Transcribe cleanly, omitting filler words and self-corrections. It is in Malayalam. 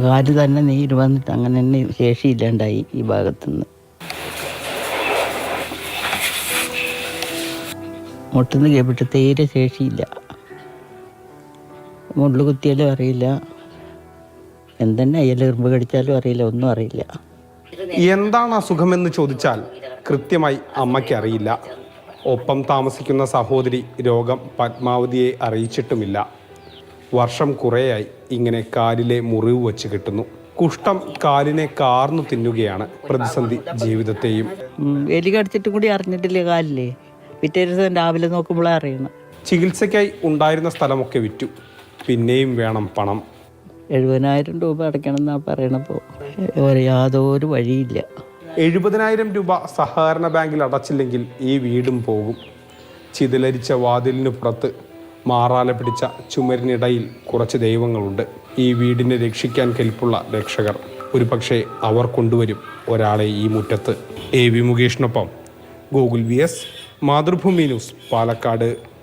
കാല് തന്നെ നീര് വന്നിട്ട് അങ്ങനെ തന്നെ ശേഷിയില്ലാണ്ടായി ഈ ഭാഗത്തുനിന്ന്. മുട്ടുന്ന് കേട്ടിട്ട് തീരെ ശേഷിയില്ല. മുള്ളു കുത്തിയാലും അറിയില്ല, എന്തെന്നെ അയ്യാലും എറുമ്പ് കടിച്ചാലും അറിയില്ല, ഒന്നും അറിയില്ല. എന്താണ് അസുഖമെന്ന് ചോദിച്ചാൽ കൃത്യമായി അമ്മയ്ക്ക് അറിയില്ല. ഒപ്പം താമസിക്കുന്ന സഹോദരി രോഗം പത്മാവതിയെ അറിയിച്ചിട്ടുമില്ല. വർഷം കുറേയായി ഇങ്ങനെ കാലിലെ മുറിവ് വച്ച് കിട്ടുന്നു. കുഷ്ഠം കാലിനെ കാർന്നു തിന്നുകയാണ് പ്രതിസന്ധി ജീവിതത്തെയും. എലി കടിച്ചിട്ടും കൂടി അറിഞ്ഞിട്ടില്ല കാലില്ലേ. പിറ്റേ ദിവസം രാവിലെ നോക്കുമ്പോഴേ അറിയണം. ചികിത്സയ്ക്കായി ഉണ്ടായിരുന്ന സ്ഥലമൊക്കെ വിറ്റു. പിന്നെയും വേണം പണം. 70,000 രൂപ അടയ്ക്കണം എന്നാണ് പറയണപ്പോൾ യാതൊരു വഴിയില്ല. 70,000 രൂപ സഹകരണ ബാങ്കിൽ അടച്ചില്ലെങ്കിൽ ഈ വീടും പോകും. ചിതലരിച്ച വാതിലിനു പുറത്ത് മാറാല പിടിച്ച ചുമരിനിടയിൽ കുറച്ച് ദൈവങ്ങളുണ്ട്. ഈ വീടിനെ രക്ഷിക്കാൻ കെൽപ്പുള്ള രക്ഷകർ. ഒരു പക്ഷേ അവർ കൊണ്ടുവരും ഒരാളെ ഈ മുറ്റത്ത്. AV മുകേഷിനൊപ്പം Google VS, Mathrubhumi news, Palakkad.